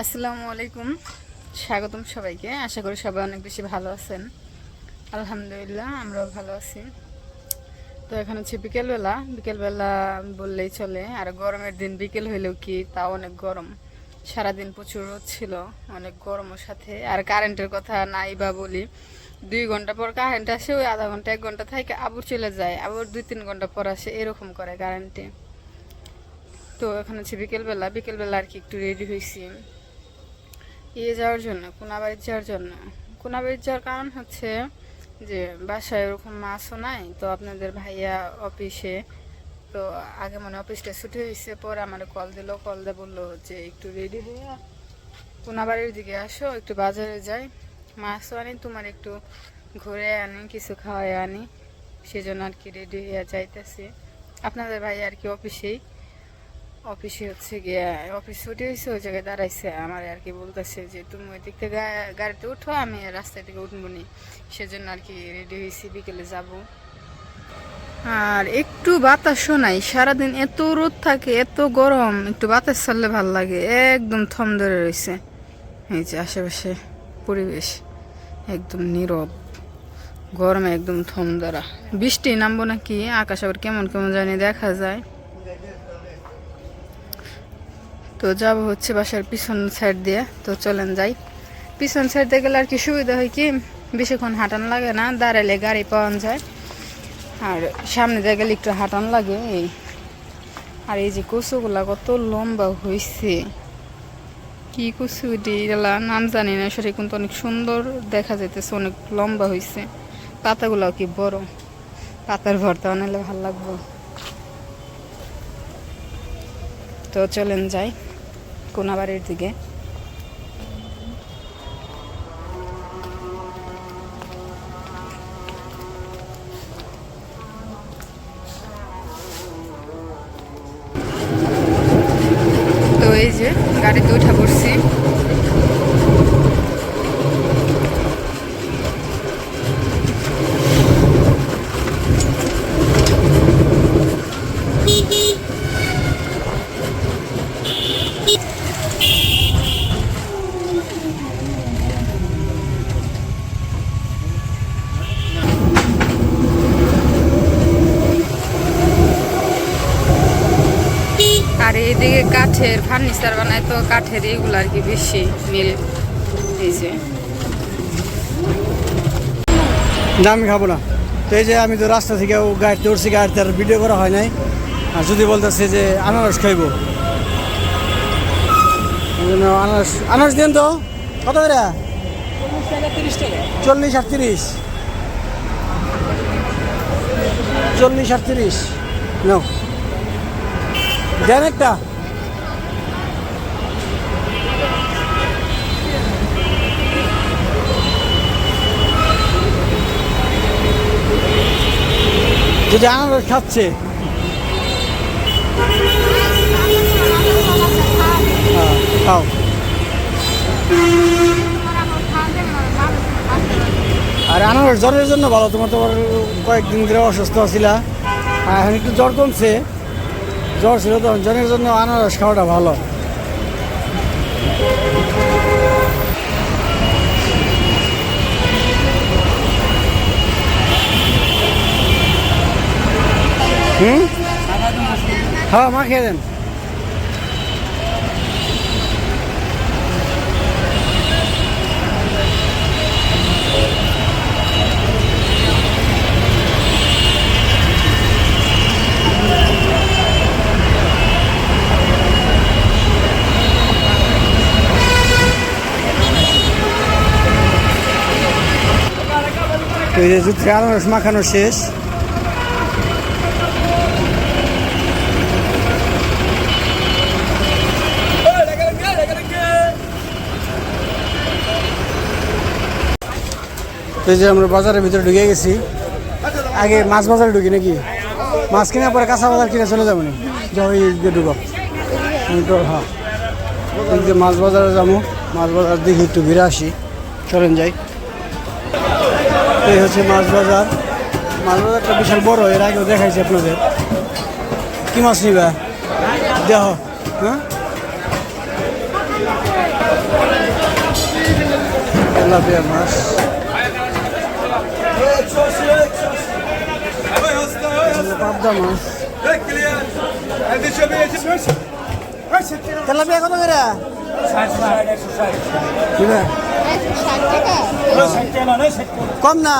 আসসালামু আলাইকুম, স্বাগতম সবাইকে। আশা করি সবাই অনেক বেশি ভালো আছেন। আলহামদুলিল্লাহ আমরাও ভালো আছি। তো এখন হচ্ছে বিকেলবেলা, বিকেলবেলা বললেই চলে। আর গরমের দিন বিকেল হইলেও কি তাও অনেক গরম। সারাদিন প্রচুর রোদ ছিল, অনেক গরমের সাথে। আর কারেন্টের কথা নাই বা বলি, 2 ঘন্টা পর কারেন্ট আসে, ওই আধা ঘন্টা 1 ঘন্টা থাকে, আবার চলে যায়, আবার 2-3 ঘন্টা পর আসে, এরকম করে কারেন্টে। তো এখন হচ্ছে বিকেলবেলা, বিকেলবেলা আর কি একটু রেডি হয়েছি যাওয়ার জন্য, কোনাবাড়ি যাওয়ার জন্য। কোনাবাড়ি যাওয়ার কারণ হচ্ছে যে বাসায় ওরকম মাছও নাই, তো আপনাদের ভাইয়া অফিসে, তো আগে মনে অফিসটা ছুটি হয়েছে, পরে আমার কল দিয়ে বললো যে একটু রেডি হয়ে কোনাবাড়ির দিকে আসো, একটু বাজারে যাই, মাছও আনি, তোমার একটু ঘুরে আনি, কিছু খাওয়াই আনি। সেজন্য আর কি রেডি হয়ে যাইতেছি। আপনাদের ভাই আর কি অফিসে হচ্ছে গিয়ে, অফিস ছুটি হয়েছে, ওই জায়গায় দাঁড়াইছে। আমার আর কি বলতেছে যে তুমি ওই দিক থেকে গাড়িতে উঠো, আমি রাস্তা থেকে উঠবো নি। সেজন্য আর কি রেডি হয়েছি, বিকেলে যাব। আর একটু বাতাসও নাই, সারাদিন এত রোদ থাকে, এত গরম, একটু বাতাস ছাড়লে ভাল লাগে। একদম থম ধরে রয়েছে এই যে আশেপাশে পরিবেশ, একদম নীরব, গরমে একদম থম ধরা। বৃষ্টি নামবো নাকি, আকাশ আবার কেমন কেমন জানি দেখা যায়। তো যাব হচ্ছে বাসার পিছন সাইড দিয়ে। তো চলেন যাই। পিছন সাইড দিয়ে গেলে আর কি সুবিধা হয় কি, বেশিক্ষণ হাঁটান লাগে না, দাঁড়াইলে গাড়ি পাওয়া যায়। আর সামনে দিয়ে গেলে একটু হাঁটান লাগে এই। আর এই যে কচুগুলা কত লম্বা হয়েছে, কি কচু এগুলা নাম জানি না সঠিক, কিন্তু অনেক সুন্দর দেখা যাইতেছে, অনেক লম্বা হয়েছে। পাতাগুলাও কি বড়, পাতার ভর্তা বানালে ভালো লাগবে। তো চলেন যাই কোনাবাড়ির দিকে। তো এই যে গাড়িতে উঠা পড়ছি। আর এইদিকে কাঠের ফার্নিচার বানায়, তো কাঠের এইগুলো আর কি বেশি মিল। এই যে আমি খাবো না। তো এই যে আমি তো রাস্তা থেকে গাড়িতে উঠছি, গাড়িতে আর ভিডিও করা হয় নাই। আর যদি বলতেছে যে আনারস খাইবো, ওই জন্য আনারস দেন তো। কত করে? 40 আর 30। 40 আর 30 নাও, দেন একটা। যদি আনারস খাচ্ছে, খাও। আর আনারস জ্বরের জন্য ভালো। তোমার কয়েকদিন ধরে অসুস্থ ছিলা, আর এখন একটু জ্বর কমছে। জ্বর ছিল তখন, জ্বরের জন্য আনারস খাওয়াটা ভালো। হ্যাঁ, মা খেয়ে দেন। এই যে দুধ আনারস মাখানো শেষ। এই যে আমরা বাজারের ভিতরে ঢুকে গেছি। আগে মাছ বাজারে ঢুকি নাকি, মাছ কেনার পরে কাঁচা বাজার কিনে চলে যাবো নি, যাও এই দিকে ঢুকো। হ্যাঁ, এই যে মাছ বাজারে যাবো, মাছ বাজার দেখি একটু ঘুরে আসি। চলেন যাই। এই হচ্ছে মাছ বাজার। মাছ বাজারটা বিশাল বড়, এর আগেও দেখাইছি আপনাদের। কি মাছ নিবা দেহ? হ্যাঁ, তেলাপিয়া মাছ, পাবদা মাছ। তেলাপিয়া কত করে? কম না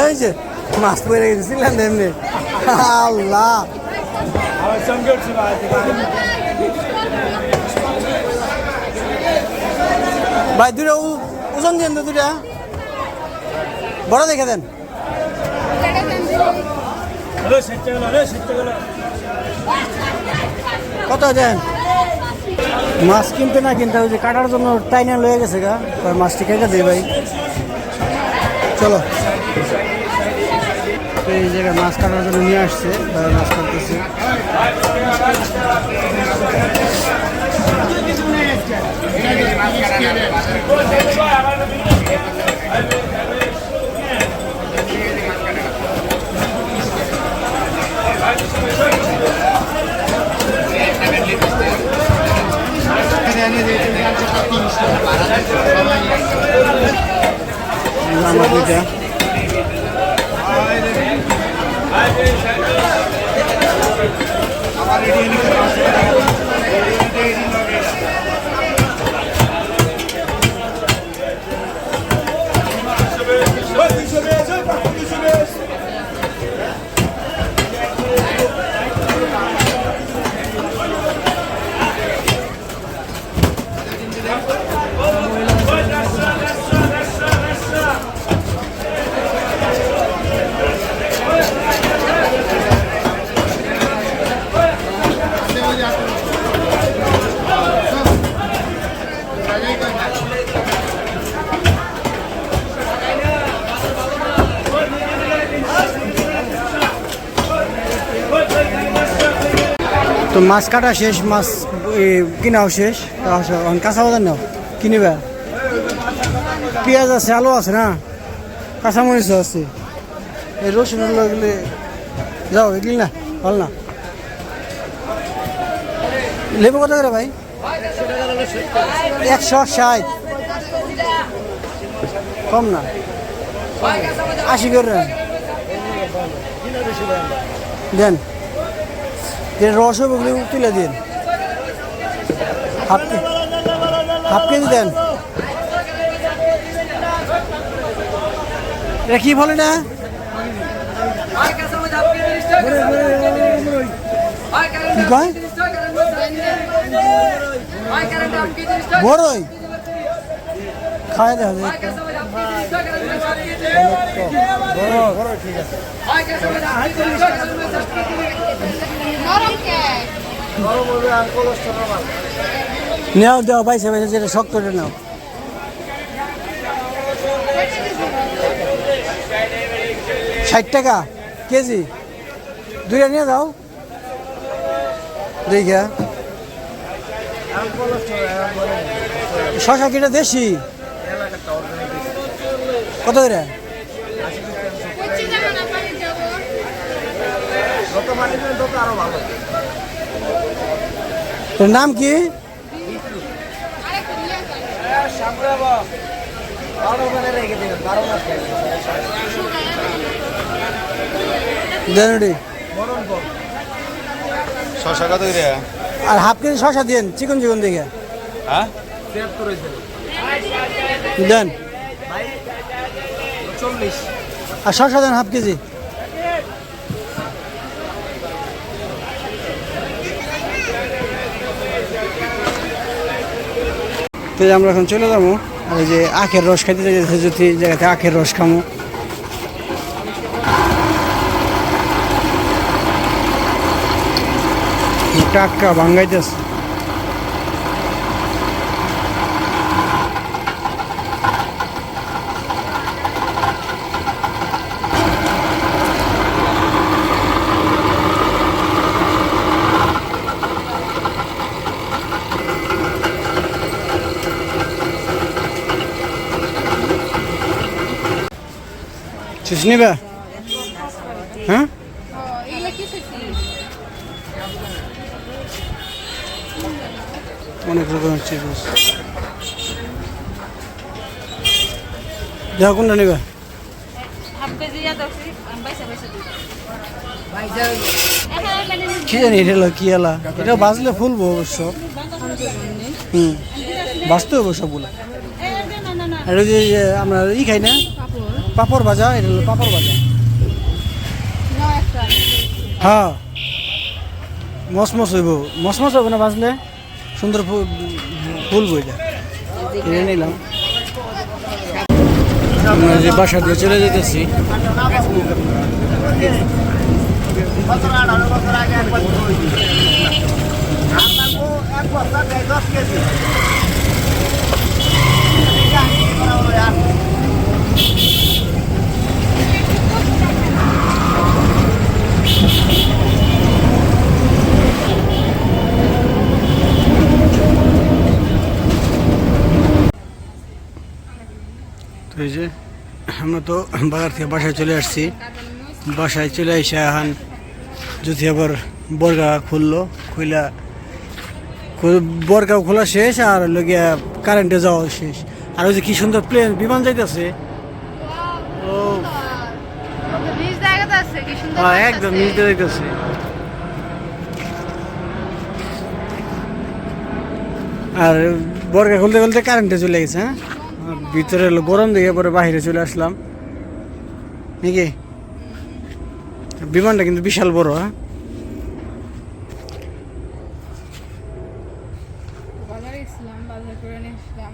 এই যে মাছ পড়ে গেছিলেন এমনি। আল্লাহ ভাই দুটা ওজন দেন তো, দুটা বড় দেখে দেন। কত দেন? মাছ কিনতে না কিনতে ওই যে কাটার জন্য টাইনা লয়ে গেছে গা, মাছটি কেটে দেয় ভাই। চলো এই জায়গায় মাছ কাটার জন্য নিয়ে আসছে, মাছ কাটতেছে। আমার দুইটা তো মাছ কাটা শেষ, মাছ কিনাও শেষ। কাঁচা বাজার নাও কিনিবা। পেঁয়াজ আছে, আলু আছে না, কাঁচামরিচ আছে, এই রসুন এগুলি যাও, এগুলি না ভালো না। লেবু কত করে ভাই? 160। কম না, 80 করে দেন। যে রস হবে ওগুলো তুলে দিন, হাফ কেজি দেন। এটা কি বলে না? কি কয়? বড়ই খায় দেখা যায়। ঠিক আছে, নেও দেওয়া পাইছে পাইছে, যেটা শক্ত নাও। ষাট কেজি, দুইটা নিয়ে যাও দেখা। শশা কিটা দেশি কত করে? তোর নাম কি? শশা কত করে? আর হাফ কেজি শশা দেন, চিকন চিকন দেখে। হ্যাঁ দেন। আর শশা দেন হাফ কেজি। তো আমরা এখন চলে যাবো, আর এই যে আখের রস খাইতে যাইতেছে, যদি জায়গাতে আখের রস খামো। টাটকা ভাঙ্গাইতেছে। নিবা? হ্যাঁ অনেক রকমের চিপস। যা কোনটা নেবে? কি জানি এটা হলো কি এলা, এটা বাজলে ফুলবো অবশ্য। বাজতে হবে সবগুলো। আর ওই যে আমরা খাই না পাপড় ভাজা, এটা হলো পাপড় ভাজা। হ্যাঁ মসমস হইব, মসমস হবে না বাজলে, সুন্দর ফুলবো। এটা কিনে নিলাম। আমরা যে বাসা দিয়ে চলে যেতেছি। তো এই যে আমরা তো বাজার থেকে বাসায় চলে আসছি। বাসায় চলে এসে এখন যদি আবার বর্গা খুললো, খুইলা বর্গাও খোলা শেষ, আর লগিয়া কারেন্টে যাওয়া শেষ। আর ওই যে কি সুন্দর প্লেন বিমান যাইতেছে, ও হ্যাঁ একদম নিচে যাইতেছে। আর বর্গা খুলতে খুলতে কারেন্টে চলে গেছে। হ্যাঁ ভিতরে হলো গরম দিকে, পরে বাইরে চলে আসলাম নাকি। বিমানটা কিন্তু বিশাল বড়। হ্যাঁ বাজারে গেছিলাম, বাজার করে নিয়ে আসলাম,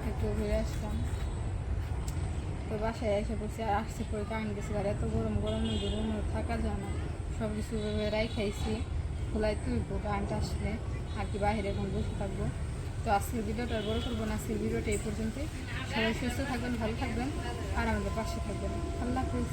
একটু ঘুরে আসলাম। তো বাসায় এসে পড়ছি, আর আসছি পরে কারেন্ট গেছে। আর এত গরম, গরমের রুমে থাকা যায় না। সব কিছু রাই খাইছি, খোলাই তুলবো কারেন্ট আসলে, আর কি বাইরে এখন বসে থাকবো। তো আজকের ভিডিওটা বড় করবো না, আজকের ভিডিওটা এই পর্যন্তই। সবাই সুস্থ থাকবেন, ভালো থাকবেন, আর আমাদের পাশে থাকবেন। আল্লাহ হাফিজ।